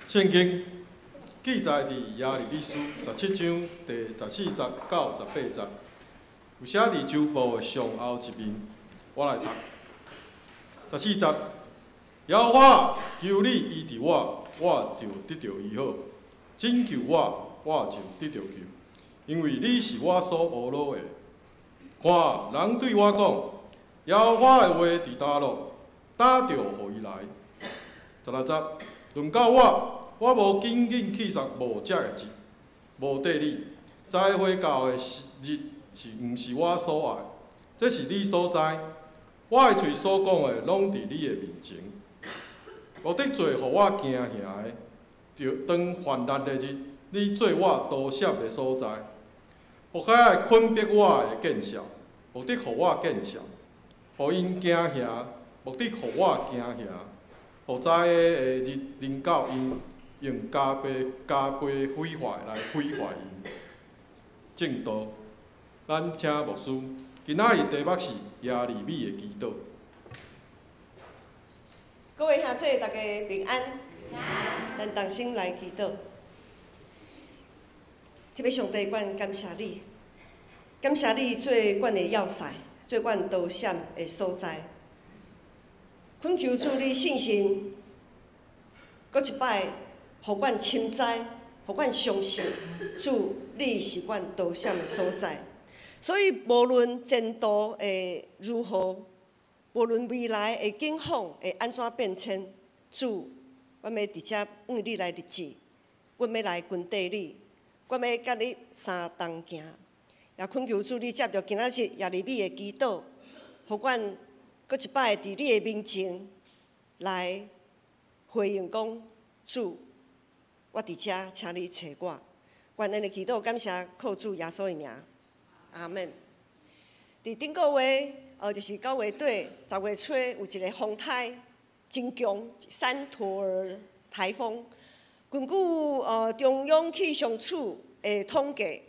圣经记载伫耶利米书17章第14节到18节，有写伫周报的上后一面，我来读。14节，耶和华求你医治我，我就得到医好；拯救我，我就得到救，因为你是我所懊恼的。看，人对我讲，耶和华的话伫倒落，打着互伊来。16节，轮到我无紧紧去杀无遮的节，无缀你。再会到的日是毋是我所爱？这是你所知。我的嘴所讲的，拢伫你的面前。无得做，互我惊吓的，就当患难的日，你做我刀闪的所在。互海的困逼我的见笑，目的互我见笑，互因惊吓，目的互我惊吓。互灾的日临到因，用加倍毁坏来毁坏因。正道，咱请牧师，今仔日题目是耶利米的祈祷。各位兄弟，大家平安。咱同心来祈祷。特别上帝，阮感谢你，感谢你做阮的要塞，做阮刀闪的所在。恳求主你信心，搁一摆，互阮深知，互阮相信，主你是阮刀闪的所在。所以无论前途会如何，无论未来的境况会安怎变迁，主，阮要直接为你来立志，阮要来跟缀你，阮要甲你相同行。也恳求主你接着今仔日耶利米的祈祷，互阮搁一摆伫你的面前来回应讲，主，我伫遮，请你找我。愿咱的祈祷感谢靠主耶稣的名，阿门。伫顶个月，就是9月底10月初有一个风台真强山陀儿台风。根据中央气象处的统计，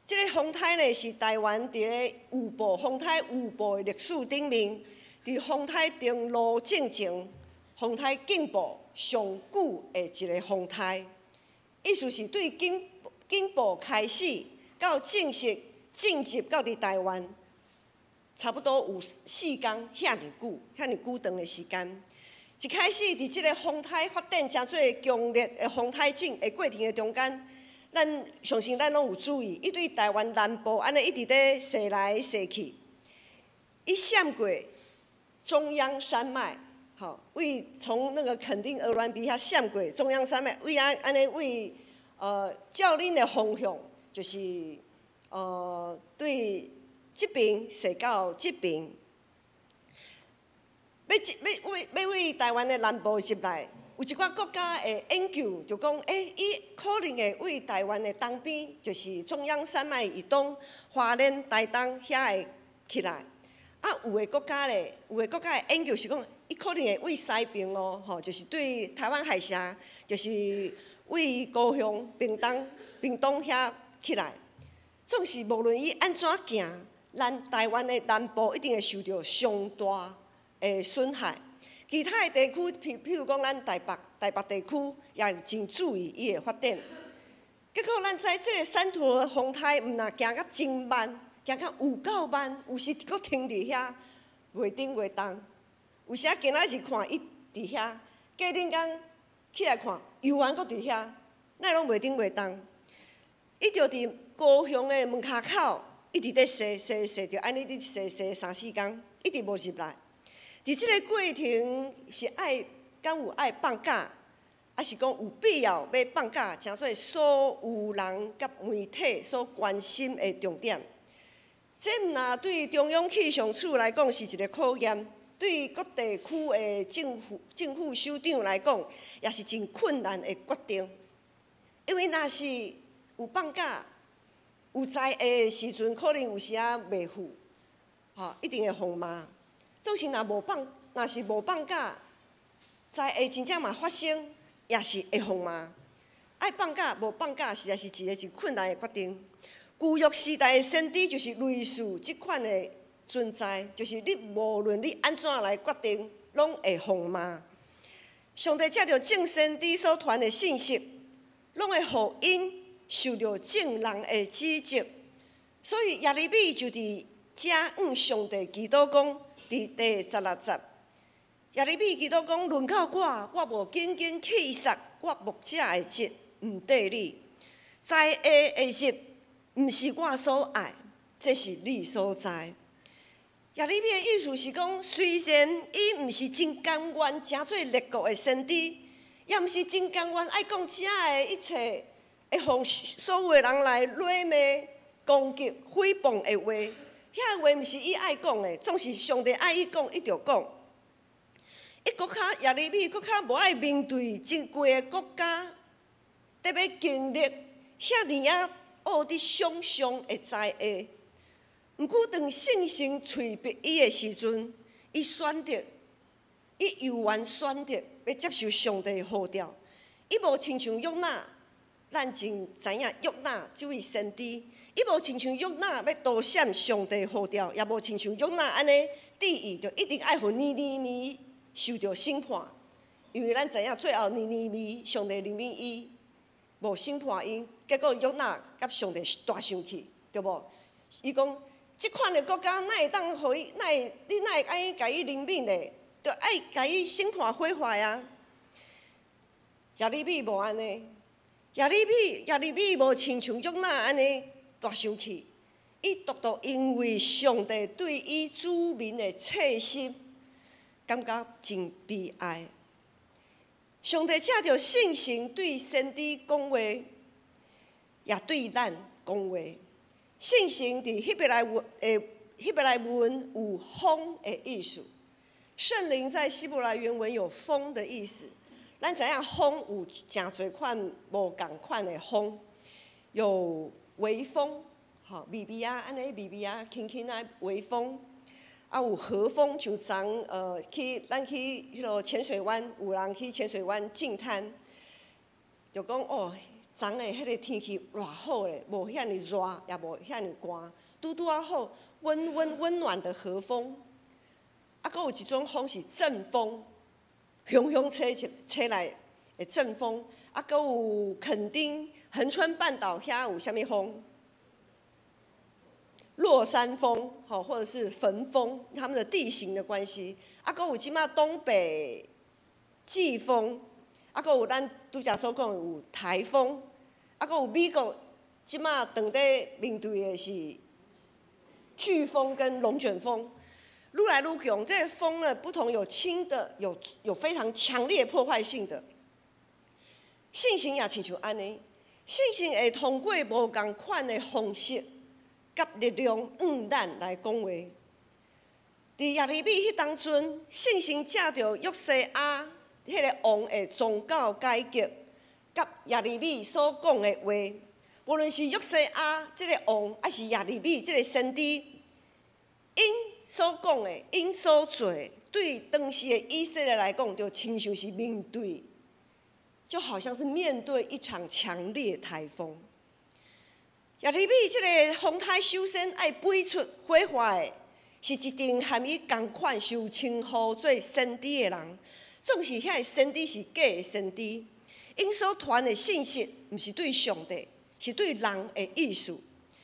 这个风台呢是台湾伫咧风台预报的历史顶面，伫风台登陆进前，风台警报上久的一个风台。意思是对警报开始到正式进入到伫台湾，差不多有4天遐尼久长的时间。一开始伫即个风台发展真侪强烈的风台阵的过程的中间，咱相信咱拢有注意，伊对台湾南部安尼一直咧驶来驶去，伊闪过中央山脉，从那个垦丁鹅銮鼻遐闪过中央山脉，安尼为照恁的方向，就是对这边驶到这边。要为台湾的南部入来，有一寡国家的研究就讲，伊可能会为台湾的东边，就是中央山脉以东、花莲、台东遐会起来。有的国家的研究是讲，伊可能会为西边咯，就是对台湾海峡，就是为高雄、屏东遐起来。总是无论伊安怎行，咱台湾的南部一定会受到上大的损害，其他的地区，譬如讲咱台北地区，也有真注意伊的发展。结果咱知即个山陀风台，毋若行甲真慢，行甲有够慢，有时佫停伫遐，袂顶袂动。有时今仔日看伊伫遐，过顶工起来看，又还佫伫遐，哪拢袂顶袂动。伊就伫高雄的门骹口，一直咧踅，就安尼咧踅3-4天，一直无入来。伫即个过程是敢有爱放假，还是讲有必要要放假，诚做所有人甲媒体所关心的重点。这毋若对中央气象处来讲是一个考验，对各地区的政府首长来讲，也是真困难的决定。因为若是有放假，有在下的时阵，可能有时袂赴，一定会封骂。总是若是无放假，在下真正嘛发生，也是会封骂。爱放假无放假，实在是一个真困难的决定。旧约时代的先知就是类似即款的存在，就是你无论你安怎来决定，拢会封骂。上帝借着众先知所传的信息，拢会互因受到众人的指责。所以耶利米就伫遮向上帝祈祷讲，伫第16节，耶利米祈祷讲：论到我无紧紧气杀我牧者的节，毋缀你；灾祸的日，毋是我所爱，这是你所知。耶利米的意思是讲，虽然伊毋是真甘愿成做列国的先知，也毋是真甘愿爱讲遮的一切会互所有的人来辱骂、攻击、诽谤的话，遐话毋是伊爱讲的，总是上帝爱伊讲，伊就讲。伊搁较耶利米搁较无爱面对真贵的国家，特别经历遐尼啊恶伫伤伤的灾祸。毋过，当圣神催逼伊的时阵，伊选择，伊犹原选择要接受上帝的呼召。伊无亲像约拿，咱真知影约拿这位先知，伊无亲像约拿要躲闪上帝的呼召，也无亲像约拿安尼旨意，就一定爱互尼尼微受到审判。因为咱知影最后尼尼微上帝怜悯伊，无审判伊，结果约拿甲上帝大生气，对无？伊讲。即款的国家，哪会当互伊？你哪会爱甲伊怜悯咧？着爱甲伊审判毁坏啊！耶利米无安尼，耶利米无亲像约拿安尼大生气，伊独独因为上帝对伊子民的切心，感觉真悲哀。上帝借着圣神对先知讲话，也对咱讲话。圣神伫希伯来文有风的意思，圣灵在希伯来原文有风的意思。咱知影风有真侪款无共款的风，有微风，吼，微微啊，安尼微微啊，轻轻啊，微风。啊，有和风，就咱去迄落浅水湾，有人去浅水湾净滩，就讲哦。昨的迄个天气偌好咧，无遐尼热，也无遐尼寒，拄拄啊好，温暖的和风。啊，阁有一种风是阵风，雄雄吹来的阵风。啊，阁有垦丁、恒春半岛遐有啥物风？落山风，吼，或者是焚风，他们的地形的关系。啊，阁有即马东北季风，啊，阁有咱拄则所讲有台风。啊，阁有美国即马当地面对的是飓风跟龙卷风，愈来愈强。这个风呢，不同有轻的，有非常强烈破坏性的。圣神也亲像安尼，圣神会通过无共款的方式甲力量咱来讲话。伫耶利米迄当阵，圣神借着约西亚迄个王的宗教改革。甲耶利米所讲的话，无论是约西亚这个王，还是耶利米这个先知，因所讲的、因所做的，对当时的以色列来讲，就亲像是面对，就好像是面对一场强烈台风。耶利米这个风台首先爱飞出毁坏的，是一定和伊同款受称呼做先知的人，总是遐个先知是假的先知。因所传的信息，毋是对上帝，是对人的意思；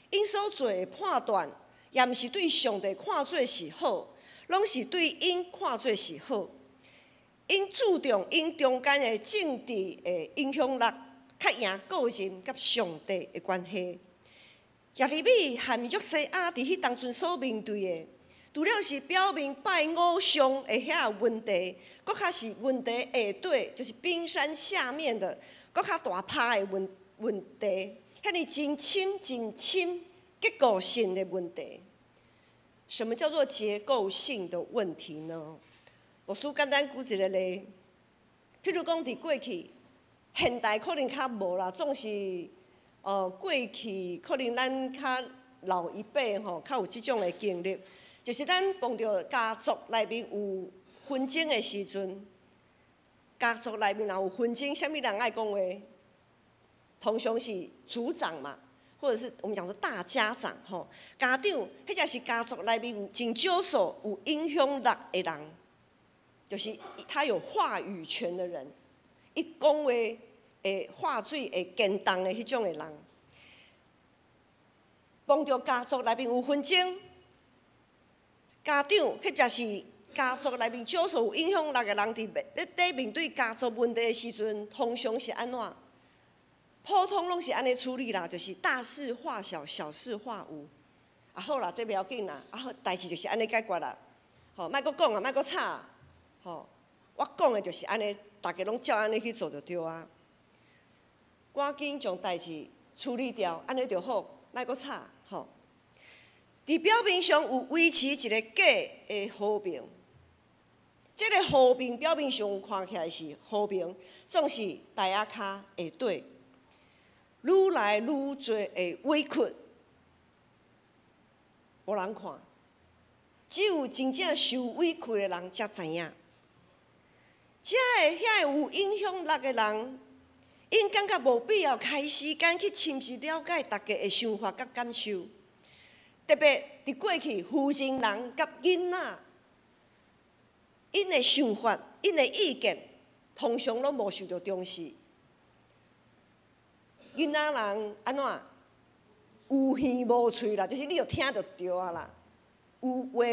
因所做的判断，也毋是对上帝看做是好，拢是对因看做是好。因注重因中间的政治的影响力，较赢个人甲上帝的关系。耶利米和约西亚伫迄当阵所面对的，除了是表面拜偶像的遐问题，搁较是问题下底，就是冰山下面的，搁较大趴的问题，遐尼真深结构性的问题。什么叫做结构性的问题呢？我书简单举一个例，譬如讲，伫过去，现代可能较无啦，总是过去可能咱较老一辈吼，较有即种的经历。就是咱碰到家族内面有纷争的时阵，家族内面若有纷争，啥物人爱讲话？通常是族长嘛，或者是我们讲说大家长吼，家长，迄才是家族内面有真少数有影响力的人。就是他有话语权的人，伊讲话会话水会坚动的迄种的人，帮着家族内面有纷争，家长或者是家族内面少数有影响力的人伫面对家族问题的时阵，通常是安怎？普通拢是安尼处理啦，就是大事化小，小事化无。啊好啦，这袂要紧啦，啊好，代志就是安尼解决啦。吼，莫阁讲啊，莫阁吵啊。吼，我讲的就是安尼，大家拢照安尼去做就对啊。赶紧将代志处理掉，安尼就好，莫阁吵。吼，伫表面上有维持一个假的和平，这个和平表面上看起来是和平，总是大家骹会对。愈来愈多的委屈，无人看，只有真正受委屈的人才知影。遐有影响力的人，因感觉无必要开时间去深入了解大家的想法甲感受，特别伫过去负心人甲囡仔，因的想法、因的意见，通常拢无受到重视。囡仔人安怎有耳无喙啦，就是你著听就对啊啦。有话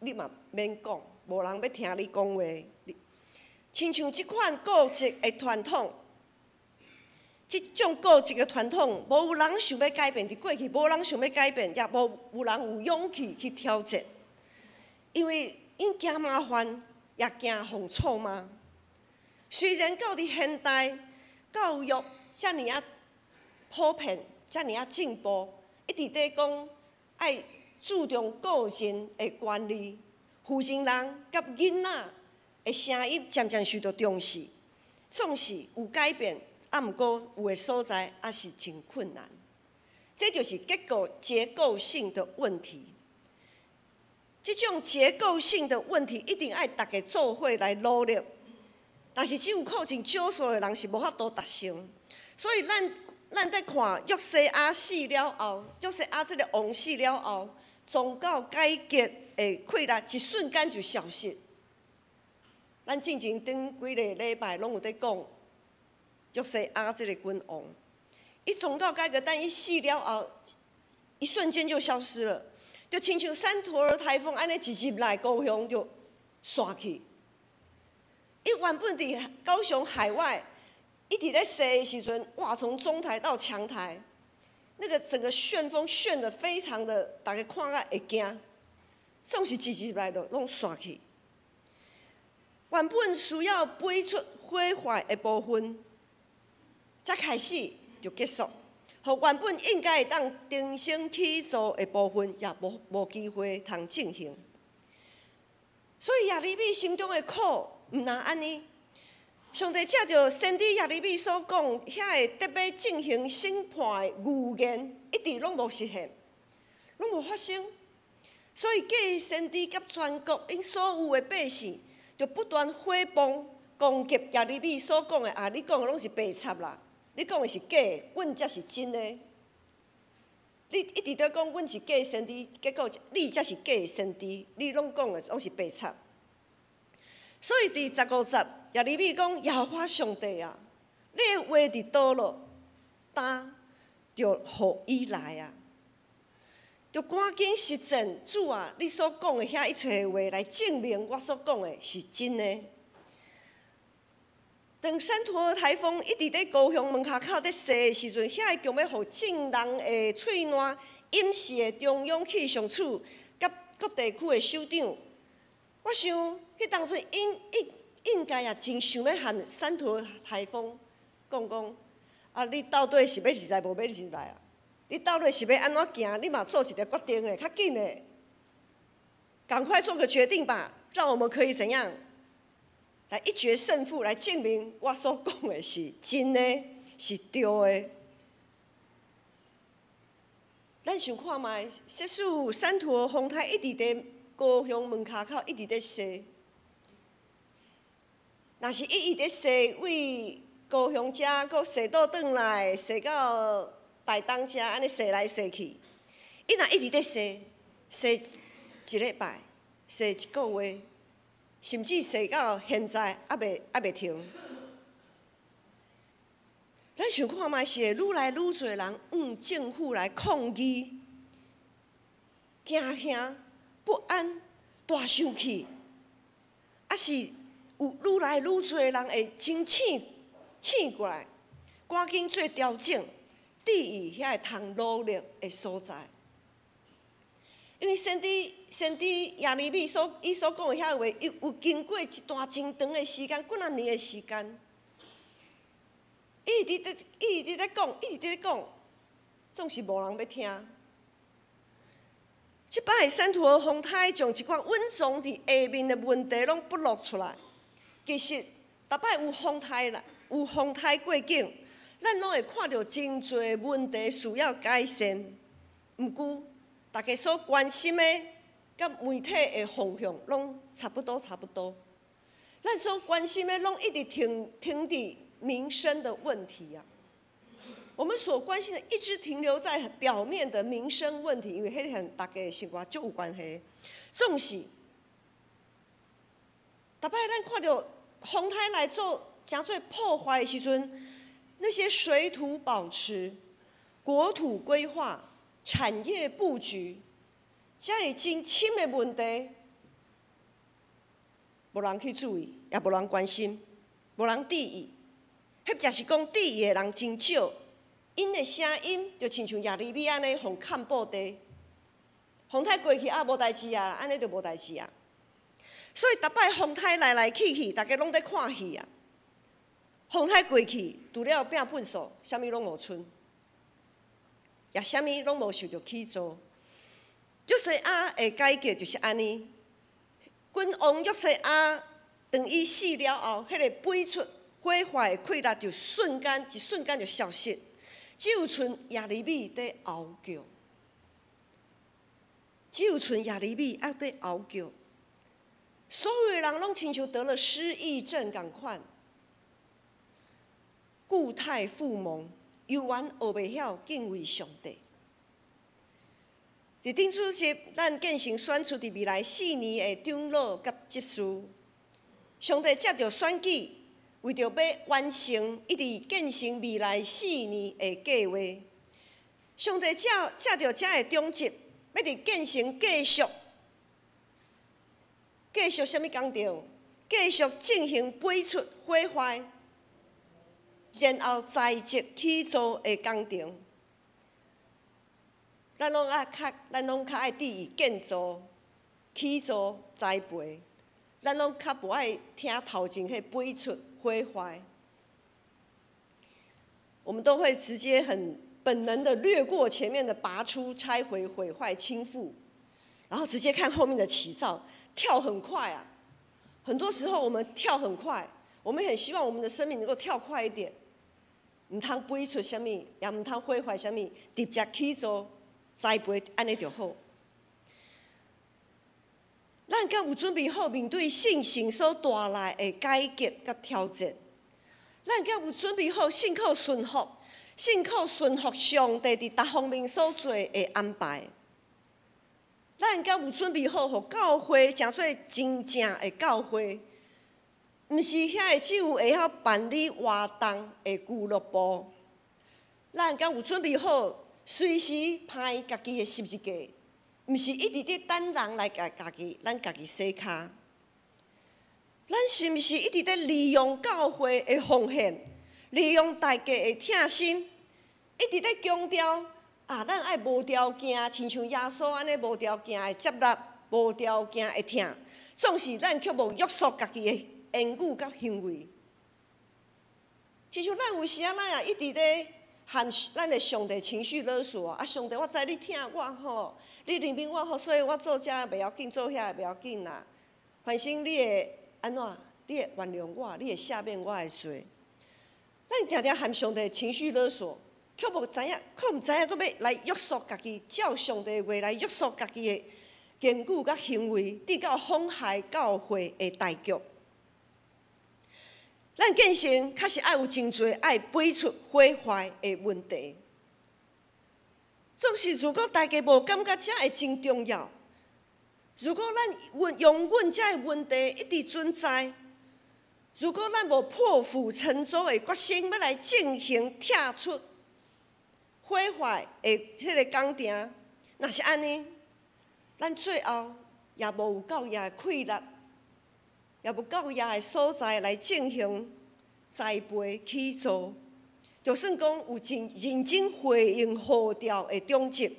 你嘛免讲，无人要听你讲话。亲像即款固执的传统，即种固执的传统，无有人想要改变。伫过去无人想要改变，也无有人有勇气去挑战，因为因惊麻烦，也惊互错嘛。虽然到伫现代教育遮尔啊普遍，遮尔啊进步，一直在讲爱注重个人的管理，负心人甲囡仔的声音渐渐受到重视，总是有改变，啊，毋过有的所在也是真困难。这就是结构性的问题。这种结构性的问题一定爱大家做伙来努力，但是只有靠真少数的人是无法度达成。所以咱在看约西亚死了后，约西亚这个王死了后，宗教改革的困难一瞬间就消失。咱进前顶几个礼拜拢有在讲约西亚这个君王，伊宗教改革，但伊死了后，一瞬间就消失了，就亲像山陀尔台风安尼一入来，高雄就散去。伊原本伫高雄海外，一直在射的时阵，哇，从中台到强台，那个整个旋风旋得非常的，大家看甲会惊，总是一入来就拢散去。原本需要飞出毁坏的部分，才开始就结束，互原本应该会当重新起造的部分，也无机会通进行。所以亚利米心中的苦，毋若安尼。上帝借着先知亚利米所讲，遐会特别进行审判的预言，一直拢无实现，拢无发生。所以假先知甲全国因所有的百姓，就不断诽谤、攻击亚利米所讲的你讲的拢是白插啦，你讲的是假的，阮才是真的。你一直在讲阮是假先知，结果你才是假的先知，你拢讲的拢是白插。所以伫15节，亚利米讲：耶和华上帝啊，你的话伫倒落，担就互伊来啊，就赶紧实践主啊，你所讲的遐一切的话来证明我所讲的是真的。当山陀尔台风一直在高雄门口在射的时阵，遐个强要互众人的喙烂掩饰的中央气象处甲各地区的首长，我想。迄当初应该也真想要和山陀尔台风讲，你到底是要入来无要入来啊？你到底是要安怎行？你嘛做一个决定的，较紧的，赶快做个决定吧，让我们可以怎样来一决胜负，来证明我所讲的是真的，是对的。咱想看卖，即使山陀尔风台一直在高雄门口一直在射。若是伊直踅为高雄遮，搁踅倒转来，踅到台东遮，安尼踅来踅去。伊若一直在踅一礼拜，踅一个月，甚至洗到现在还袂停。咱想看嘛是愈来愈侪人往政府来抗议，惊吓、不安、大生气，还是有愈来愈侪人会真醒过来，赶紧做调整，注意遐会通努力的所在。因为先知耶利米所讲的遐话，伊有经过一段真长的时间，几啊年的时间，一直在讲，总是无人要听。即摆的山土和风台将一款稳重伫下面的问题拢不露出来。其实，逐摆有风台过境，咱拢会看到真侪问题需要改善。毋过，大家所关心的，甲媒体的方向拢差不多。咱所关心的，拢一直停伫民生的问题啊。我们所关心的，一直停留在表面的民生问题，因为迄和大家的生活足有关系。总是，逐摆咱看到风台来做诚做破坏的时阵，那些水土保持、国土规划、产业布局，遮尔真深的问题，无人去注意，也无人关心，无人注意。或者是讲注意的人真少，因的声音就亲像耶利米安尼，互看报地，风台过去啊，无代志啊，安尼就无代志啊。所以逐摆风台来去，大家拢在看戏啊。风台过去，除了变粪扫，啥物拢无剩，也啥物拢无受到起造。约瑟亚的改革就是安尼，君王约瑟亚当伊死了后，迄个飞出火坏的气力就一瞬间就消失，只有剩耶利米在嗷叫，在嗷叫。所有的人拢亲像得了失忆症共款，故态复萌，犹原学袂晓敬畏上帝。伫顶主席，咱建成选出伫未来4年的长老甲执事，上帝接着选举，为着要完成一直建成未来4年的计划，上帝借着遮的中执，要伫建成继续什么工程？继续进行飞出火坏，然后在即起造的工程。咱拢较爱注意建造、起造、栽培，咱拢较无爱听头前迄飞出火坏。我们都会直接很本能的略过前面的拔出、拆毁、毁坏、倾覆，然后直接看后面的起造。跳很快啊！很多时候我们跳很快，我们很希望我们的生命能够跳快一点，唔通飞出什么，也唔通毁坏什么，直接起造、栽培，安尼就好。咱敢有准备好面对信心所带来的改革甲挑战？咱敢有准备好信靠顺服上帝伫各方面所做的安排？咱敢有准备好，互教会诚做真正的教会，毋是遐个只有会晓办理活动的俱乐部。咱敢有准备好，随时拍家己的十字架，毋是一直伫等人来咱家己洗骹。咱是毋是一直伫利用教会的奉献，利用大家的疼心，一直伫强调？咱爱无条件，亲像耶稣安尼无条件的接纳，无条件的听，总是咱却无约束家己的言语甲行为。亲像咱有时啊，咱也一直咧含咱的上帝情绪勒索啊！上帝，我知你疼我吼，你怜悯我吼，所以我做这袂要紧，做遐袂要紧啦。反正你会安怎？你会原谅我，你会赦免我的罪。咱常常含上帝情绪勒索。却毋知影，佫要来约束家己，照上帝的话来约束家己的言语甲行为，直到妨害教会的大局。咱建成确实爱有真侪爱飞出火坏的问题。总是如果大家无感觉这会真重要，如果咱用阮遮的问题一直存在，如果咱无破釜沉舟的决心，要来进行拆出毁坏的迄个工程，若是安尼，咱最后也无有够野的气力，也无够野的所在来进行栽培起造。就算讲有认真回应呼召的忠职，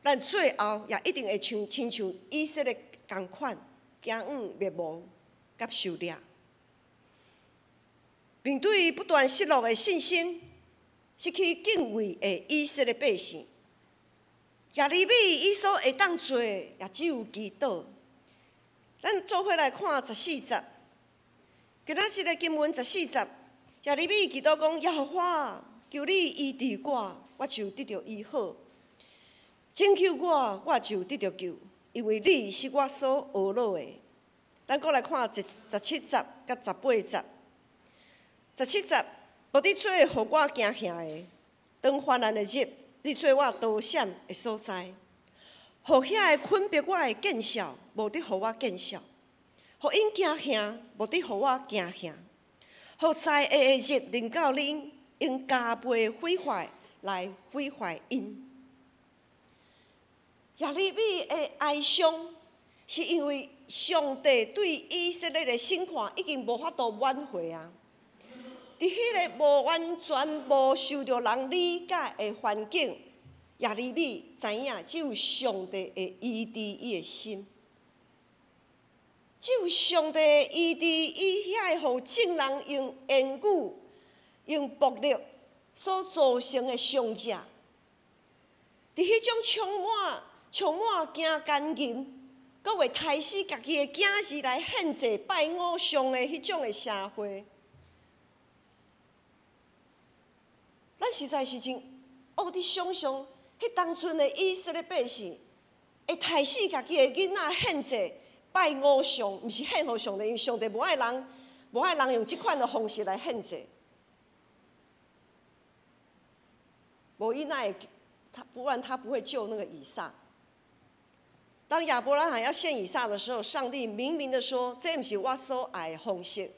咱最后也一定会亲像以色列同款，惊灭亡甲受掠。面对不断失落的信心，失去敬畏的以色列百姓，耶利米伊所会当做也只有祈祷。咱做伙来看14节，今仔日的经文14节，耶利米祈祷讲：耶和华，求你医治我就得到医好；拯救我就得到救，因为你是我所学落的。咱搁来看17节甲18节。17节，无你做互我惊吓的，当患难的日，你做我逃闪的所在。互遐个困逼我的见笑，无得互我见笑；互因惊吓，无得互我惊吓。互灾厄的日临到恁，用加倍毁坏来毁坏因。耶利米的哀伤，是因为上帝对以色列的审判已经无法度挽回啊！伫迄个无完全无受到人理解的环境，耶利米知影只有上帝会医治伊的心，只有上帝会医治伊遐互众人用言语、用暴力所造成的伤者。伫迄种充满惊奸淫，阁会杀死家己的囝儿来献祭拜偶像的迄种的社会。咱实在是真恶伫想象，迄当阵的以色列百姓会杀死家己的囡仔献祭拜偶像，毋是献互上帝，因为上帝无爱人用即款的方式来献祭。无伊奈不然他不会救那个以撒。当亚伯拉罕要献以撒的时候，上帝明明的说：“这不是我所爱的方式。”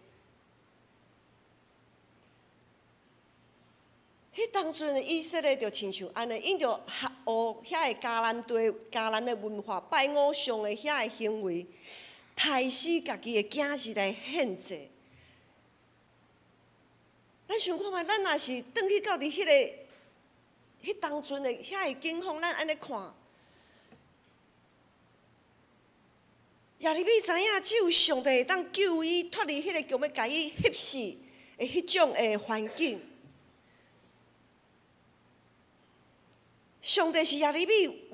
迄当阵的以色列就亲像安尼，因着学遐个迦南的文化，拜偶像的遐个行为，杀死家己的囝儿来献祭。咱想看觅，咱若是转去到伫迄当阵的遐个境况，咱安尼看，耶利米知影只有上帝会当救伊脱离迄个强要甲伊挟死的迄种的环境。上帝是耶利米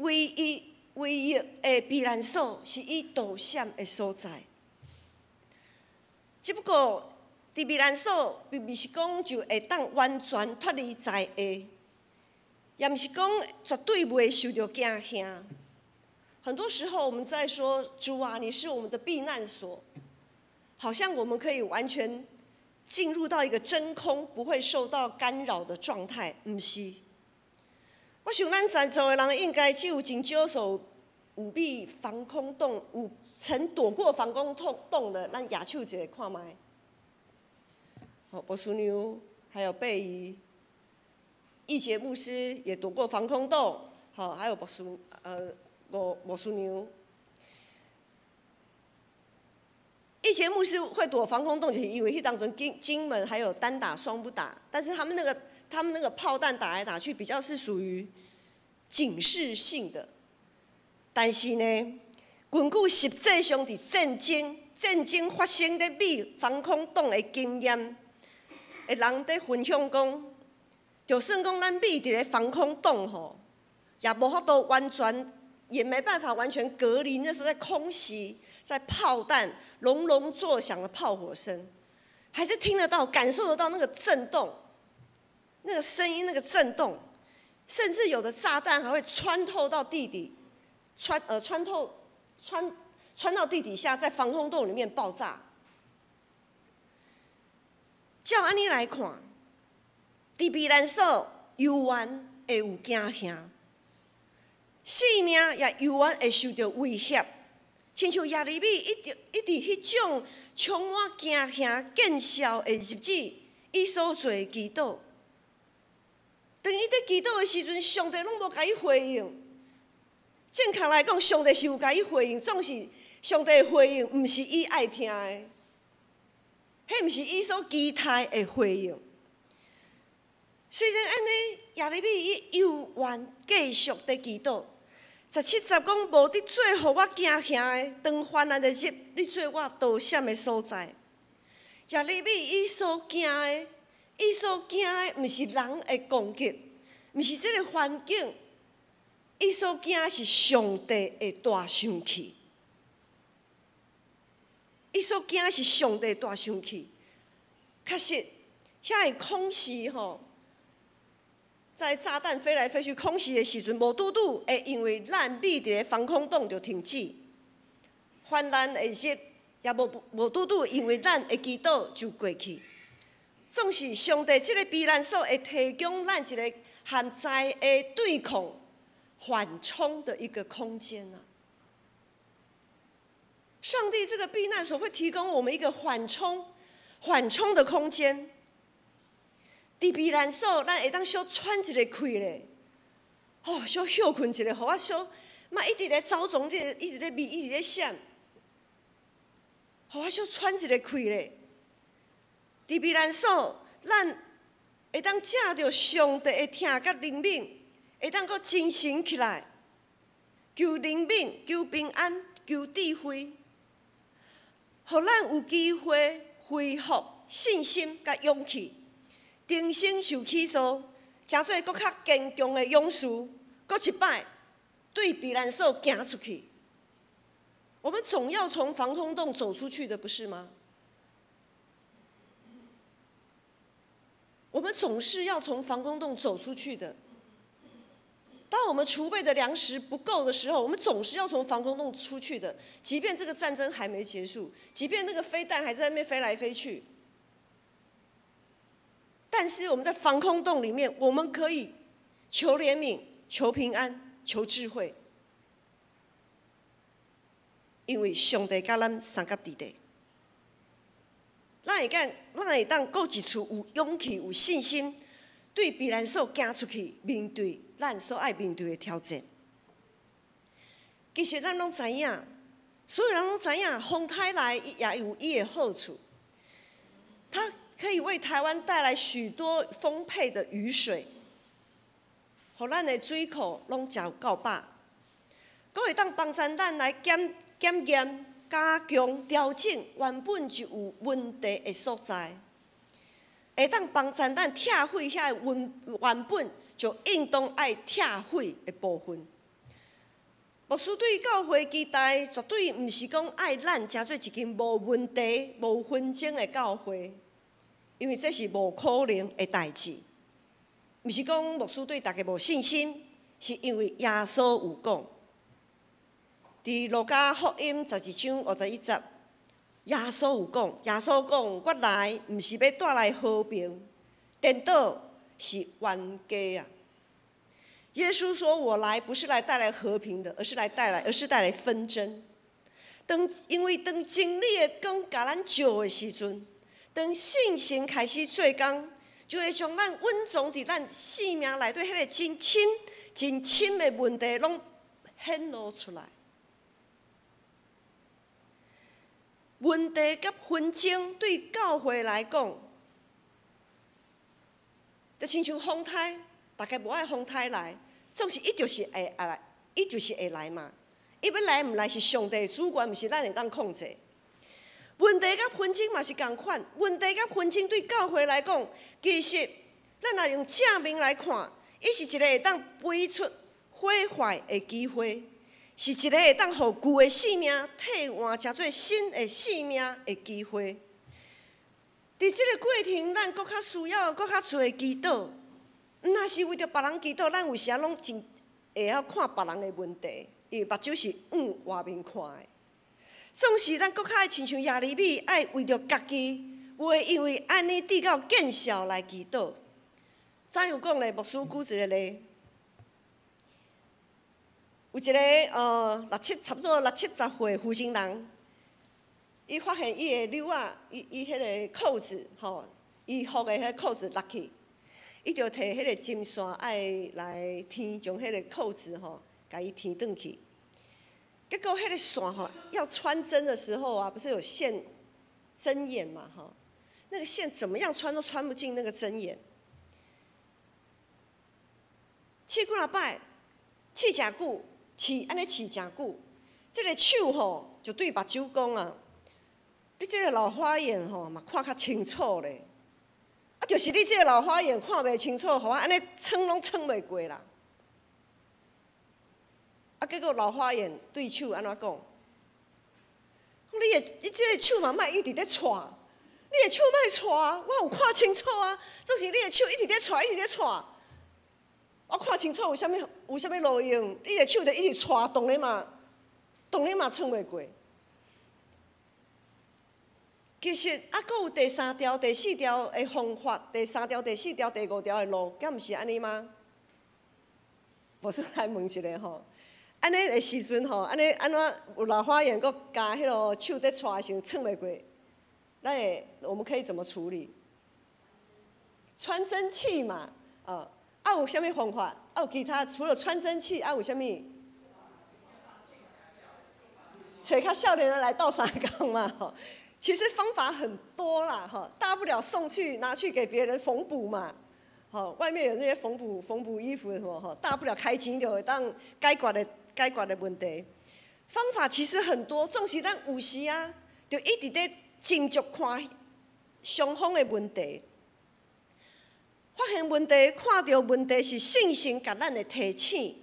唯一的避难所，是伊逃闪的所在。只不过，伫避难所并不是讲就会当完全脱离灾厄，也毋是讲绝对袂受到惊吓。很多时候我们在说：“主啊，你是我们的避难所。”好像我们可以完全进入到一个真空，不会受到干扰的状态，毋是。我想咱在座的人应该只有真少数有比防空洞有曾躲过防空洞的，咱举手一下看卖。博叔牛还有贝姨、义杰牧师也躲过防空洞，好，还有博叔牛。义杰牧师会躲防空洞，就是因为迄当中金门还有单打双不打，但是他们那个炮弹打来打去，比较是属于警示性的。但是呢，根据实际上伫战争发生伫避防空洞的经验，的人在分享讲，就算讲咱避伫咧防空洞吼，也无法度完全，也没办法完全隔离。那时候在空袭，在炮弹隆隆作响的炮火声，还是听得到、感受得到那个震动。那个声音，那个震动，甚至有的炸弹还会穿透到地底，穿到地底下，在防空洞里面爆炸。照安尼来看，伫避难所犹原会有惊吓，性命也犹原会受到威胁，亲像耶利米一直迄种充满惊吓、见效的日子，伊所做的祈祷。当伊伫祈祷的时阵，上帝拢无甲伊回应。正确来讲，上帝是有甲伊回应，总是上帝的回应，毋是伊爱听的，迄毋是伊所期待的回应。虽然安尼，耶利米伊犹原继续伫祈祷。17节讲无伫做互我惊吓的，当患难的日，你做我逃闪的所在。耶利米伊所惊的，毋是人的攻击，毋是这个环境，伊所惊的是上帝的大生气。伊所惊的是上帝的大生气。确实，遐个空袭吼。在炸弹飞来飞去、空袭的时阵，无拄拄会因为咱秘伫咧防空洞就停止；患难的日也无拄拄因为咱的祈祷就过去。总是上帝这个避难所会提供咱一个和灾的对抗、缓冲的一个空间啊！上帝这个避难所会提供我们一个缓冲的空间。伫避难所，咱会当小喘一个气咧，小休困一下，互我小，莫一直咧走总，一直咧迷，一直咧闪，互我小喘一个气咧。伫避难所，咱会当借着上帝的听甲灵敏，会当阁精神起来，求灵敏，求平安，求智慧，互咱有机会恢复信心甲勇气。重新受起造，诚做搁较坚强的勇士，搁一摆对避难所行出去。我们总要从防空洞走出去的，不是吗？我们总是要从防空洞走出去的。当我们储备的粮食不够的时候，我们总是要从防空洞出去的。即便这个战争还没结束，即便那个飞弹还在那边飞来飞去。但是我们在防空洞里面，我们可以求怜悯、求平安、求智慧，因为上帝甲咱三甲伫地，咱会当过一处有勇气、有信心，对避难所行出去，面对咱所爱面对的挑战。其实咱拢知影，所有人拢知影，风台来也有伊的好处，它可以为台湾带来许多丰沛的雨水，互咱的水库拢真有够饱，阁会当帮助咱来检验、加强、调整原本就有问题的所在，会当帮助咱拆毁遐原本就应当爱拆毁的部分。牧师对教会期待，绝对毋是讲爱咱诚做一间无问题、无纷争的教会。因为这是无可能的代志，毋是讲牧师对大家无信心，是因为耶稣有讲，伫路加福音12章51节，耶稣有讲，我来毋是要带来和平，颠倒是冤家啊！耶稣说：“我来不是来带来和平的，而是带来纷争。因为当真理的光甲咱照的时阵。”当信心开始做工，就会将咱稳藏伫咱生命内底迄个真深的问题，拢显露出来。问题甲纷争对教会来讲，就亲像风台，大家无爱风台来，总是伊就是会来嘛。伊要来毋来是上帝的主权，毋是咱会当控制。问题甲纷争嘛是同款，问题甲纷争对教会来讲，其实咱若用正面来看，伊是一个会当飞出毁坏的机会，是一个会当互旧的性命替换成做新的性命的机会。伫即个过程，咱搁较需要搁较侪祈祷，毋若是为着别人祈祷，咱有时拢真会晓看别人的问题，因为目睭是外面看的。总是咱搁较爱亲像耶利米，爱为着家己，袂因为安尼得到见效来祈祷。怎样讲咧？牧师举一个例，有一个差不多60-70岁负心人，伊发现伊的纽仔，伊迄个扣子吼，伊服的迄个扣子落去，伊就摕迄个针线爱来添，将迄个扣子吼，甲伊添转去。结果迄个线吼要穿针的时候啊，不是有线针眼嘛吼，那个线怎么样穿都穿不进那个针眼。试几啊摆，试诚久，安尼试诚久，这个手吼就对目睭讲啊，你这个老花眼吼嘛看较清楚咧，啊，就是你这个老花眼看袂清楚，互我安尼撑拢撑袂过啦。啊，结果老花眼对手安怎讲？你这个手嘛莫一直咧拽，你的手莫拽，我有看清楚啊，就是你的手一直咧拽，一直咧拽。我看清楚有啥物路用？你的手就一直拽，动咧嘛撑袂过。其实还佫有第3条、第4条的方法，第3条、第4条、第5条的路，敢毋是安尼吗？无说来问一下吼，安尼的时阵吼，安怎有老花眼，佫加迄落手在拽的时候撑袂过，我们可以怎么处理？穿针器嘛，有啥物方法？有其他除了穿针器，有啥物？找较少年人来斗相共嘛，吼。其实方法很多啦，哈，大不了拿去给别人缝补嘛，好，外面有那些缝补衣服的什么，哈，大不了开钱就会当解决的问题。方法其实很多，总是咱有时啊，就一直在斟酌看双方的问题。发现问题，看到问题是信心甲咱的提醒，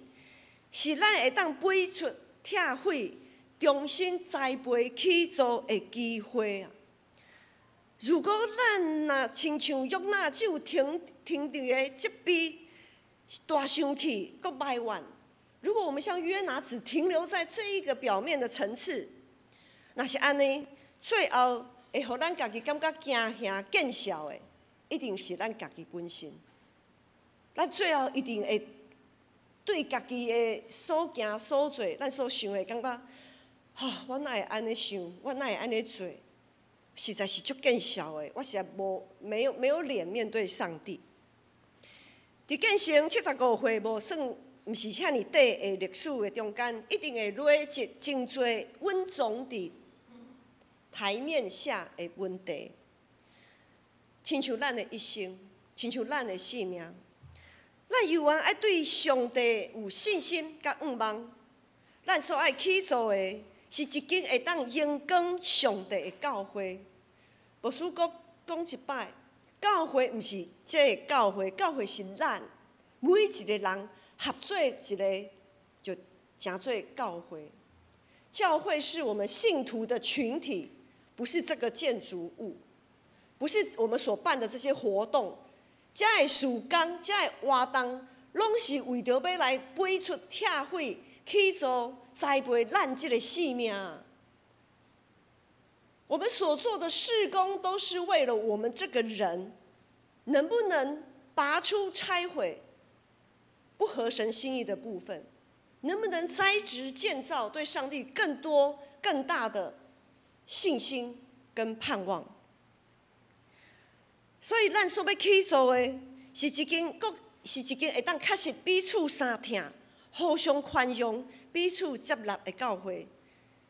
是咱会当飞出拆毁、重新栽培起造的机会啊！如果咱若亲像约拿只有停伫个这边大生气，阁埋怨，如果我们像约拿只停留在这一个表面的层次，那是安尼，最后会互咱家己感觉惊吓见笑的。一定是咱家己本身，咱最后一定会对家己的所行所做，咱所想的感觉，我哪会安尼想，我哪会安尼做，实在是足见笑的，我实在没有脸面对上帝。伫建成75岁，无算毋是遐尼短的历史的中间，一定会累积真侪稳重伫台面下的问题。亲像咱的一生，亲像咱的性命，咱犹原爱对上帝有信心甲仰望。咱所爱起造的，是一间会当荣光上帝的教会。牧师阁讲一摆，教会毋是这个教会，教会是咱每一个人合做一个，就成做教会。教会是我们信徒的群体，不是这个建筑物。不是我们所办的这些活动，这的事工、这的活动，拢是为着要来飞出拆毁、起造、栽培咱这个性命。我们所做的事工，都是为了我们这个人，能不能拔出拆毁不合神心意的部分，能不能栽植建造对上帝更多、更大的信心跟盼望。所以，咱所要起造的，是一间会当确实彼此相听、互相宽容、彼此接纳的教会。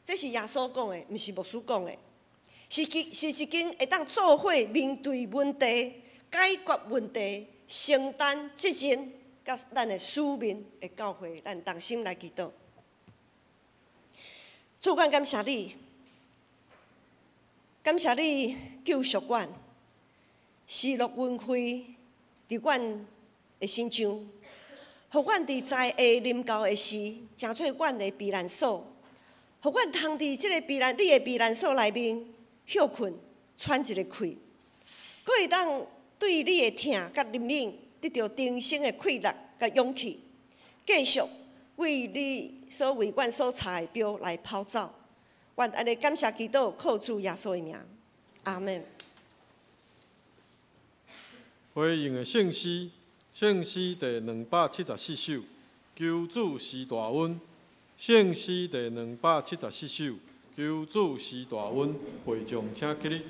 这是耶稣讲的，毋是牧师讲的。是一间会当做伙面对问题、解决问题、承担责任，甲咱的使命的教会。咱同心来祈祷。主管感谢你，感谢你救赎阮。喜乐恩惠伫阮的心上，互阮伫在下临到的时，成做阮的避难所，互阮通伫即个你的避难所内面休困，喘一个气，佫会当对你的疼甲怜悯得到重生的气力甲勇气，继续为阮所查的标来跑走。愿安尼感谢祈祷，靠主耶稣的名，阿门。回应的圣诗，圣诗第274首，求主施大恩。圣诗第274首，求主施大恩，会众请起立。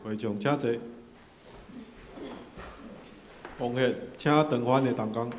会众请坐。王协，请长环的同工。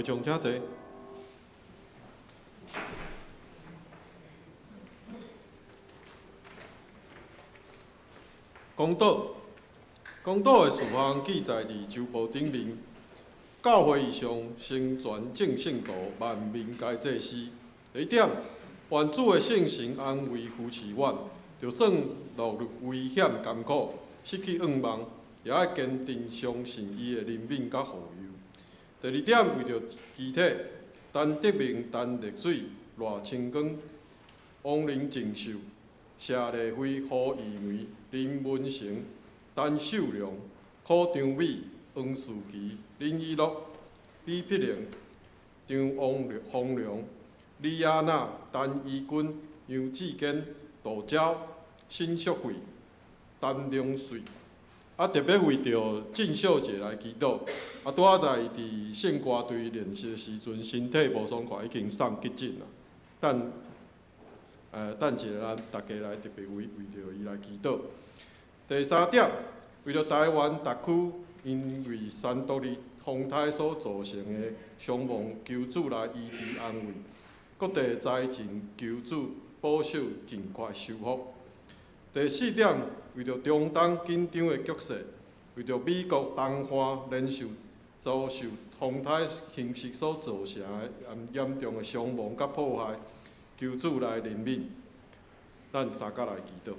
会场请坐。公道的事项记载伫周报顶面。教会以上成全正圣道，万民皆祭司。第一点，原主的圣神安慰扶持阮，就算落入危险艰苦，失去愿望，也爱坚定相信伊的怜悯甲护佑。第二点，为着机体，但得名但溺水，热清光，亡灵承受，谢丽辉、何义梅、林文成、陈秀良、柯长美、黄树琪、林依乐、李碧玲、张洪良、李亚娜、陈怡君、杨志坚、杜昭、辛淑慧、陈良穗。特别为着郑秀杰来祈祷。拄仔在伫圣歌队练习的时阵，身体无爽快，已经送急诊啦。等一下，咱大家来特别为着伊来祈祷。第三点，为着台湾特区因为山毒日风台所造成的伤亡，求主来医治安慰。各地灾情求主保守尽快修复。第四点，为着中东紧张的局势，为着美国东岸连续遭受风台侵袭所造成的严重的伤亡甲破坏，求主来怜悯。咱三甲来祈祷。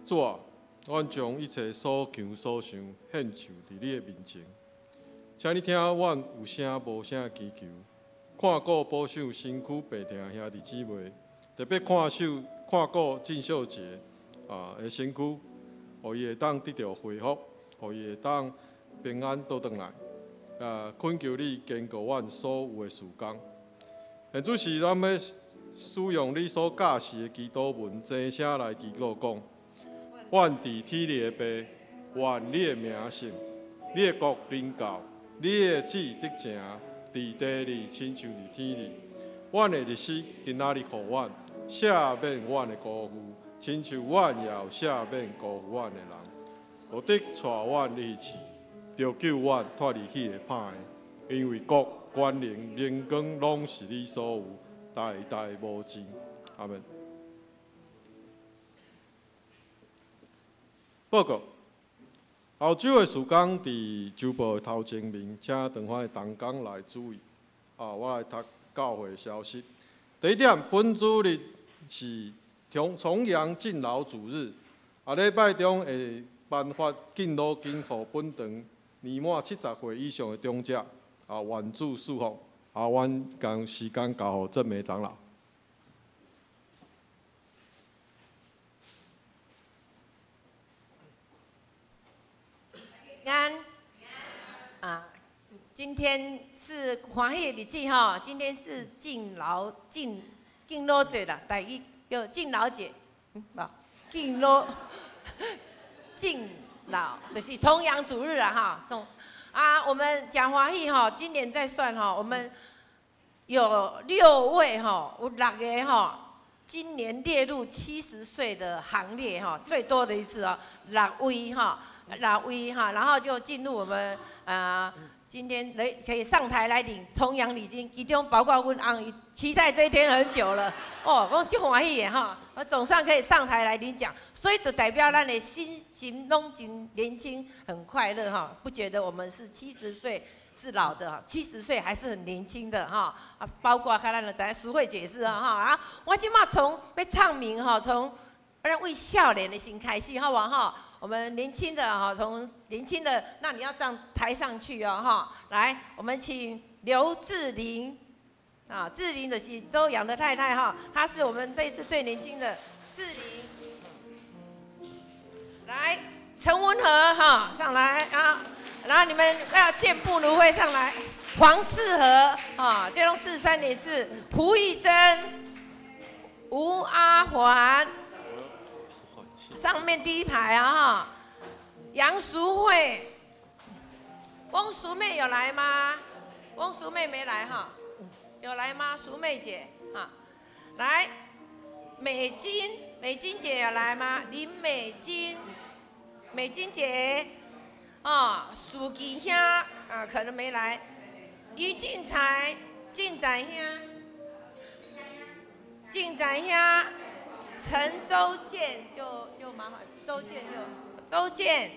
主啊，阮将一切所求所想献上伫你的面前，请你听阮有声无声的祈求，看顾保守身躯病痛兄弟姊妹，特别看顾郑秀杰的身躯，互伊会当得到恢复，互伊会当平安倒转来。恳求你坚固阮所有的事工。现主是咱要使用你所教示的祈祷文，真声来祈祷讲。愿伫天里的爸，愿你的名圣，你的国临到，你的旨得成，伫地里亲像伫天里。阮的日子今仔日互阮，赦免阮的辜负，亲像阮也有赦免辜负阮的人。何得带阮离去，着救阮脱离迄个歹的，因为国、权能、荣光，拢是你所有，代代无尽。阿门。报告，后周的事工伫周报的头前面，请长发的同工来注意。我来读教会消息。第一点，本主日是重阳敬老主日，礼拜中会颁发敬老金予本堂年满70岁以上的长者。愿主祝福。阮将时间交予郑美长老。今天是欢喜的日子哈，今天是敬老节啦，第一有敬老节，敬老就是重阳主日啊哈，我们讲欢喜哈，今年再算哈，我们有6位哈，有6个哈，今年列入70岁的行列哈，最多的一次哦，6位哈，然后就进入我们今天可以上台来领重阳礼金，其中包括阮翁期待这一天很久了哦，我就欢喜的哈，我总算可以上台来领奖，所以就代表咱的心拢真年轻，很快乐哈，不觉得我们是70岁是老的，70岁还是很年轻的哈。啊，包括看咱的咱淑慧姐是哈啊，我今嘛从要唱名哈，从为少年的心开始，好不好哈？我们年轻的哈，从年轻的，那你要这样抬上去哦哈。来，我们请刘志玲啊，志玲的是周洋的太太哈，她是我们这一次最年轻的志玲。来，陈文和哈上来啊，然后你们要健步如飞上来。黄世和啊，这种43年次，胡玉珍、吴阿环。上面第一排啊哈，杨淑慧、翁淑妹有来吗？翁淑妹没来哈，有来吗？淑妹姐啊，来，美金姐有来吗？林美金姐，啊，苏吉兄啊可能没来，于进财、进展兄。陈周健就麻烦，周健，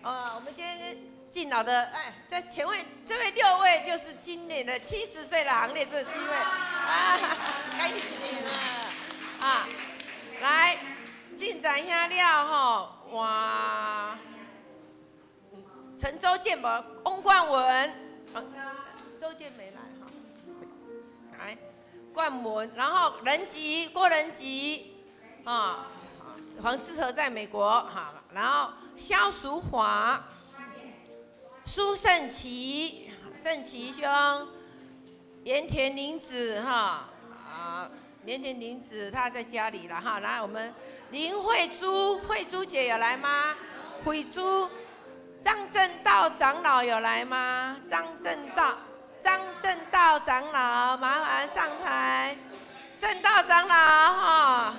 我们今天敬老的，哎，在前位这位6位就是今年的70岁的行列，这是1位啊，该一起念了啊，来进展下了哈，哇，陈周健吧，翁冠文，周健没来哈，来冠文，然后郭仁吉。啊，黄志和在美国哈，然后萧淑华、苏胜琪兄、盐田玲子哈盐田玲子她在家里了哈，来我们林慧珠姐有来吗？慧珠，张正道长老有来吗？张正道长老麻烦上台，正道长老哈。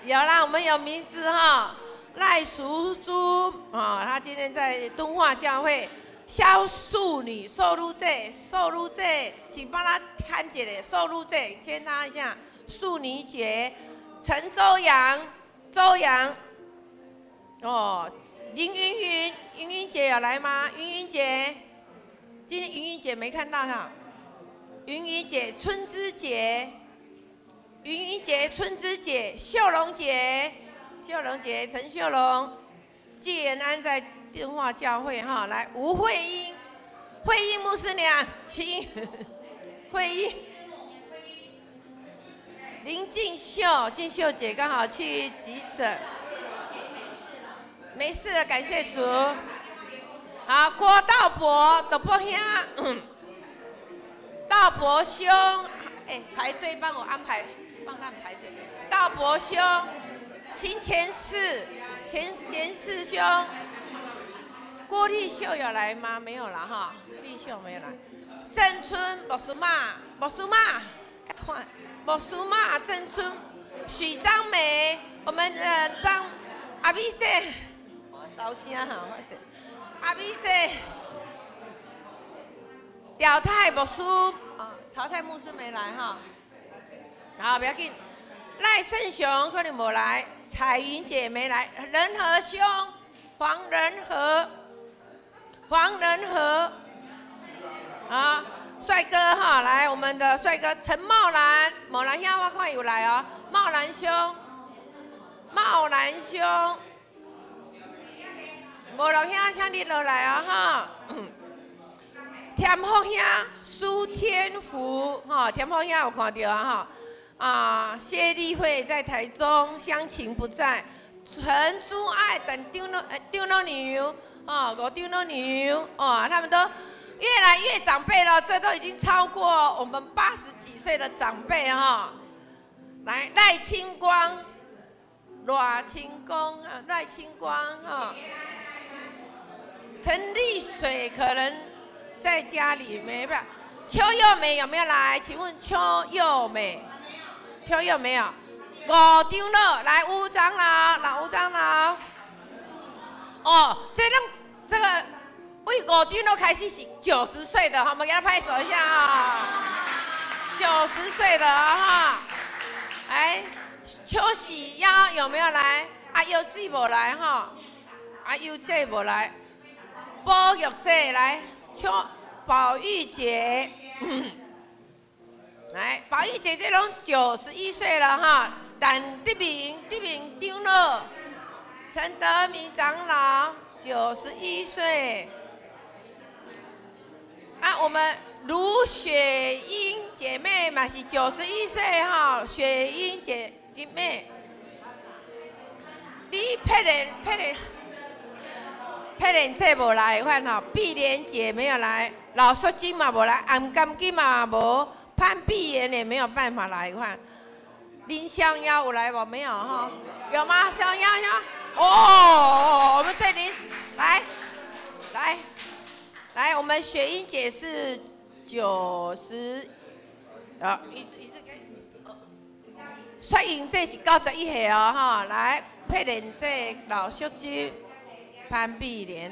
有啦，我们有名字哈，赖淑珠啊，她今天在敦化教会。肖淑女，受辱者，请帮她看一下受辱者，签她一下。淑女姐，陈周阳，哦，林云云姐有来吗？云姐，今天云姐没看到哈。云姐，春枝姐。秀龙姐，陈秀龙，纪延安在敦化教会哈，来吴慧英牧师娘，请慧英，林静秀姐刚好去急诊，没事了，感谢主。好，郭道伯兄，道伯兄，哎，排队帮我安排。帮他们排队，道伯兄，秦前世兄，郭立秀有来吗？没有了哈，立秀没有来。郑春莫苏妈，郑春，许张梅，我们的阿碧姐，我烧声哈，阿碧姐，廖太莫苏，曹太牧师没来哈。好，不要紧。赖胜雄可能没来，彩云姐没来，仁和兄，黄仁和，啊，帅哥哈，来我们的帅哥陈茂兰兄我看有来哦，茂兰兄，无老兄请你落来哦哈。田福兄，苏天福哈，田福兄有看到啊哈。谢丽慧在台中，湘琴不在，陈珠爱等丢了牛啊，5丢了牛哦，他们都越来越长辈了，这都已经超过我们80几岁的长辈哈。来，赖清光哈，陈丽水可能在家里没办法。邱佑美有没有来？请问邱佑美没有？5张了，来吴长老，哦，这个为5张都开始是90岁的，我们给他拍手一下啊！90岁的哈，来邱喜腰有没有来？阿优姐无来哈，阿优姐无来，保育姐来，宝玉姐，来，宝玉姐姐拢91岁了哈，但这边长老陈德明长老91岁，啊，我们卢雪英姐妹嘛是91岁哈，雪英姐妹，你佩莲姐无来款吼，碧莲姐没有来，老淑金嘛无来，暗甘金嘛无，潘碧妍也没有办法来款。林香瑶有来无？没有哈？有吗？香瑶哦，我们这里来，我们雪英姐是90，一次给。雪英这是91岁哦哈，来佩莲这老淑金。潘碧莲，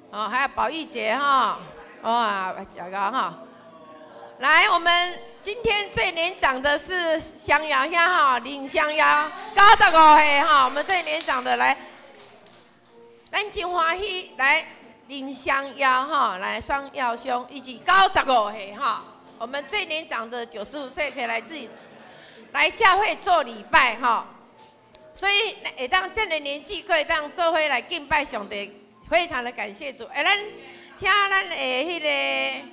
哦，还有宝玉姐哈，哇，这个哈，来，我们今天最年长的是香瑶呀哈，林香瑶，95岁哈，我们最年长的来，咱真欢喜来林香瑶哈，来双耀兄一起95岁哈，我们最年长的95岁可以来自己来教会做礼拜哈。所以会当这个年纪，可以当做伙来敬拜上帝，非常的感谢主。咱请咱的迄个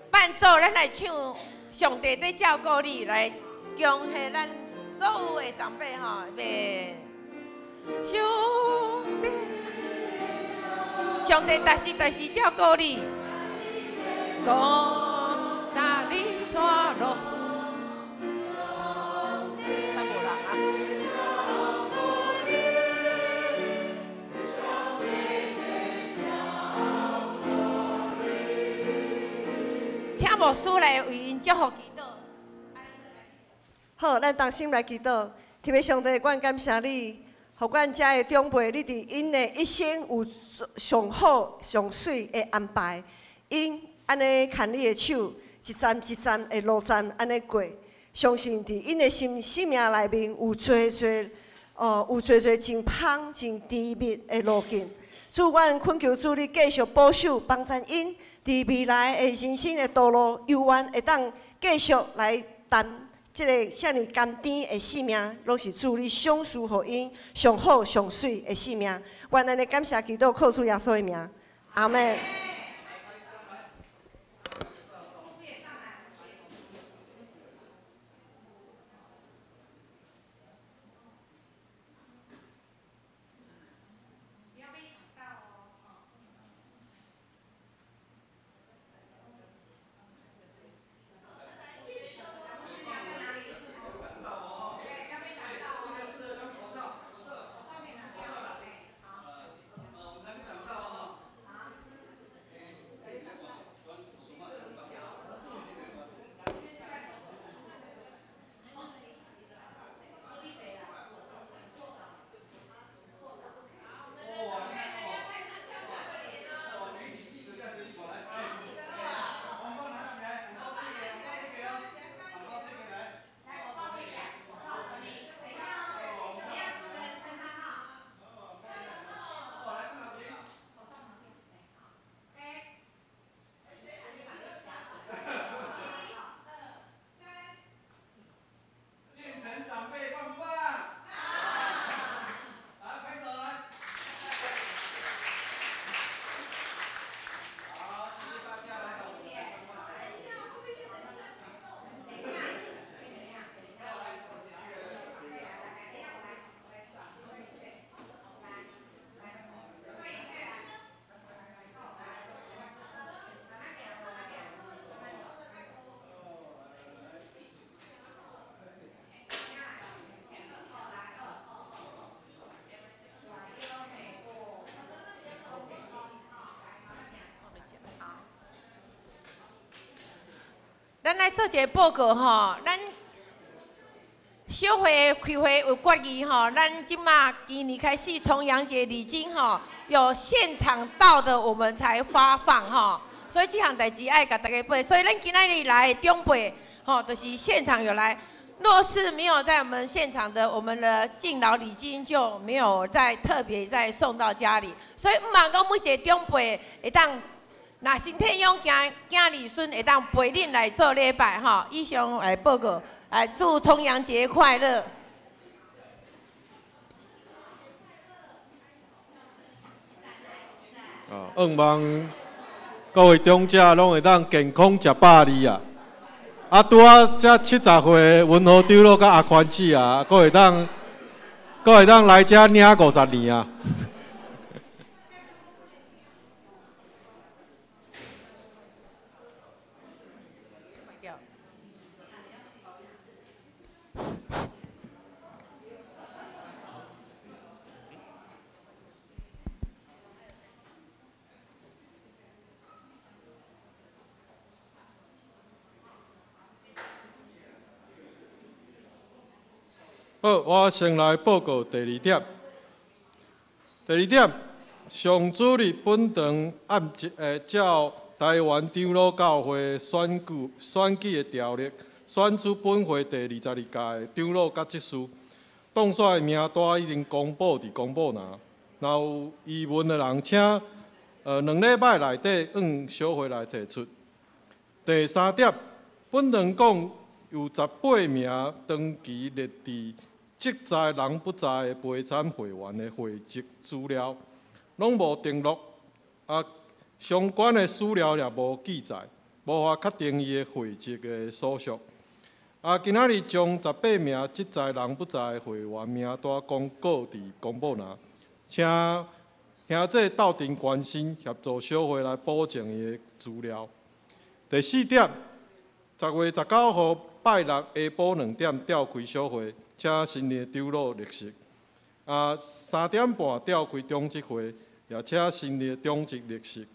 伴奏，咱来唱上帝在照顾你，来恭喜咱所有的长辈吼，上帝但是照顾你，讲哪里错路。请牧师来为因祝福祈祷。好，咱同心来祈祷。天父上帝，阮感谢你，互阮遮的长辈，你伫因的一生有上好上水的安排。因安尼牵你的手，一站一站的路站安尼过，相信伫因的生命内面有真芳真甜蜜的路径。主，阮恳求主，你继续保守帮助因。伫未来的人生的道路，犹原会当继续来担即个遮尔甘甜的性命，拢是主你赏赐互因上好上水的性命。愿咱的感谢祈祷，靠主耶稣的名，阿门。咱来做一个报告吼，咱小会开会有决议吼，咱今嘛今年开始重阳节礼金吼，有现场到的我们才发放吼，所以这项代志爱甲大家报。所以咱今仔日来的长辈吼，就是现场有来。若是没有在我们现场的，我们的敬老礼金就没有再特别再送到家里。所以毋茫讲每一个长辈会当那身体勇囝儿孙会当陪恁来做礼拜吼。以上来报告，祝重阳节快乐。愿望各位长者拢会当健康食饱哩啊！拄才70岁，文和长老甲阿宽子啊，阁会当来遮领50年啊！好，我先来报告第2点。第2点，上主日本堂照台湾长老教会选举的条例，选出本会第22届的长老甲执事。当选的名单已经公布伫公布栏，若有疑问的人，请2礼拜内底小会来提出。第3点，本堂讲有18名长期列伫即在人不在的陪产会员的会籍资料，拢无登录，相关的资料也无记载，无法确定伊的会籍的所属。今仔日将18名即在人不在的会员名单公告伫公布栏，请兄弟斗阵关心，协助小会来保证伊的资料。第4点，10月19号拜六下晡2点召开小会，请新任长老列席。3点半召开中职会，也请新任中职列席。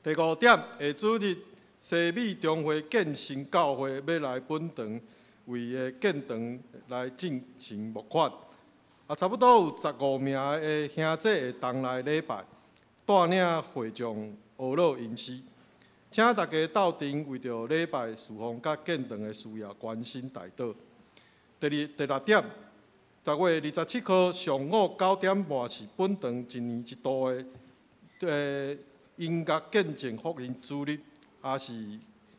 第5点，下主日西美中会建新教会要来本堂为个建堂来进行募款。差不多有15名的兄弟会同来礼拜，带领会众学老吟诗。请大家斗阵为着礼拜侍奉甲建堂的需要关心代祷。第6点，10月27号上午9点半是本堂一年一度的音乐见证福音主日，也是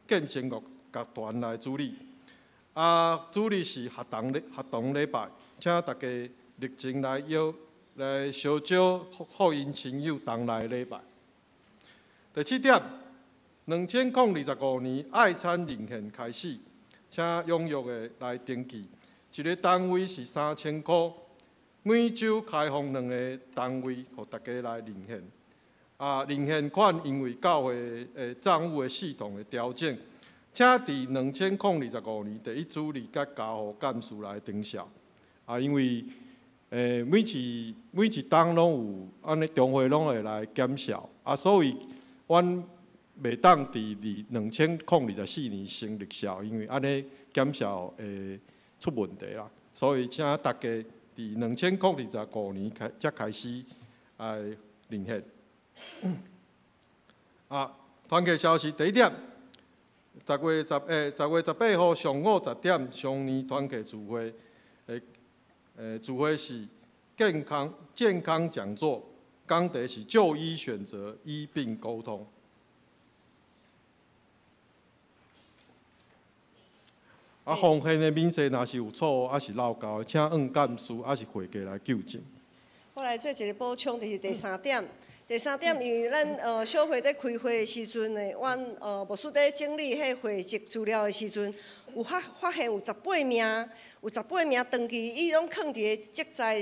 见证乐团来主理。主日是学童礼拜，请大家热情来烧招福音亲友同来礼拜。第7点，2025年爱餐零现开始，请踊跃的来登记。一个单位是3000块，每周开放2个单位，互大家来零现。零现款因为教会账务的系统的调整，请伫2025年第1主日甲家户干事来登晓。因为每一档拢有安尼中会拢会来检晓，所以阮袂当伫2024年成立校，因为安尼检晓会出问题啦。所以请大家伫2025年才开始零现。团契消息第1点，10月18号上午10点，常年团契聚会。聚会是健康讲座，讲题是就医选择、医病沟通。奉献的民生若是有错误，还是漏交的，请干事还是会计来纠正。我来做一个补充，就是第3点。第3点，因为咱小会在开会的时阵呢，阮牧师在整理迄会籍资料的时阵，有发现有18名登记，伊拢放伫个即在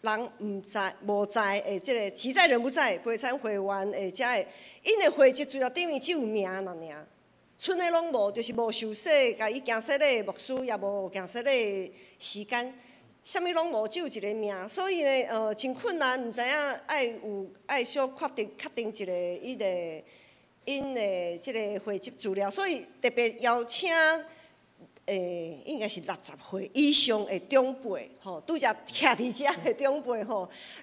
人无在的即个其在人不在陪产会员的遮的，因的会籍资料顶面只有名尔，剩的拢无，就是无受洗，甲伊行洗礼的牧师也无行洗礼的时间。啥物拢无，只有一个名，所以呢，真困难，毋知影爱小确定一个因的即个会籍资料，所以特别邀请应该是60岁以上的长辈，拄则徛伫遮的长辈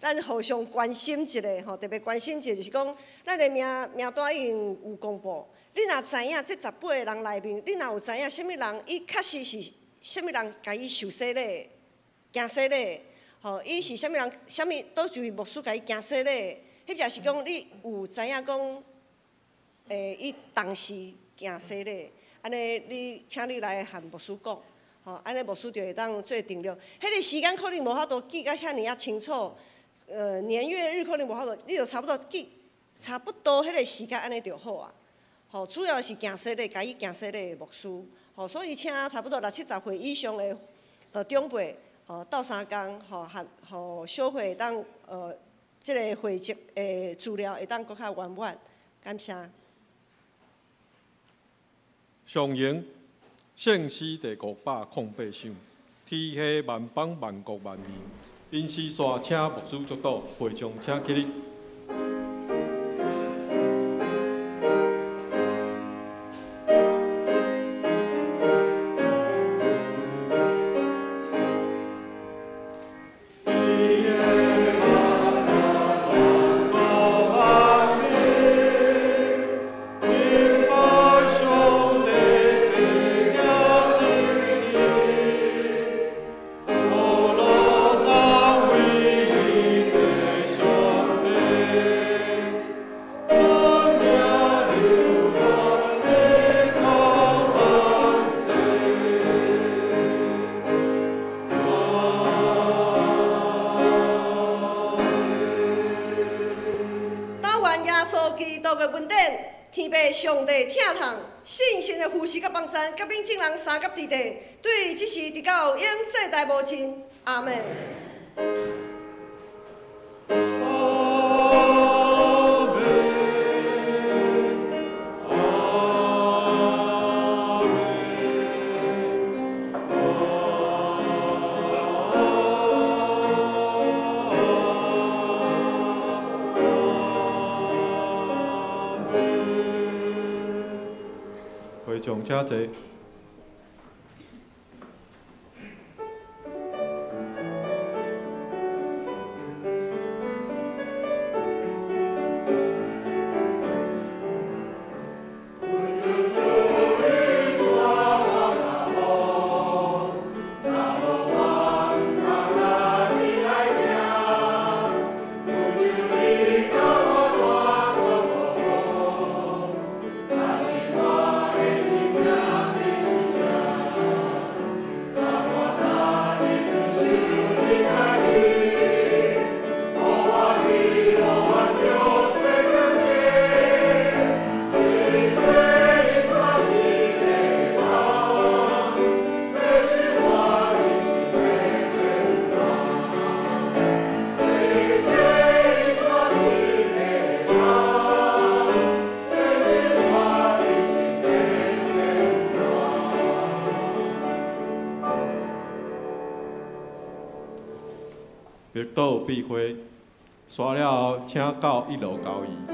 咱互相关心一下特别关心一下，就是讲咱的名单已经有公布，你若知影这18个人内面，你若有知影啥物人，伊确实是啥物人甲伊受洗礼。行洗礼，伊是啥物都是牧师甲伊行洗礼，迄就是讲你有知影讲伊当时行洗礼，安尼请你来和牧师讲，吼，安尼牧师就会当做定量。迄个时间可能无法度记甲遐尔啊清楚，年月日可能无法度，你就差不多记，差不多迄个时间安尼就好啊。吼，主要是行洗礼，家己行洗礼的牧师，吼，所以请差不多60-70岁以上的长辈，斗3工，吼，和小会当即个会籍的资料会当搁较圆满，感谢。上迎圣诗第508首，天下万邦万国万民，因时线请牧师祝祷，会众请起立。上帝疼痛、信心的扶持甲帮赞，甲恁众人三甲伫地，对即时直到永世代无尽。阿门。会众请坐。密道闭会，刷了后，请到1楼交易。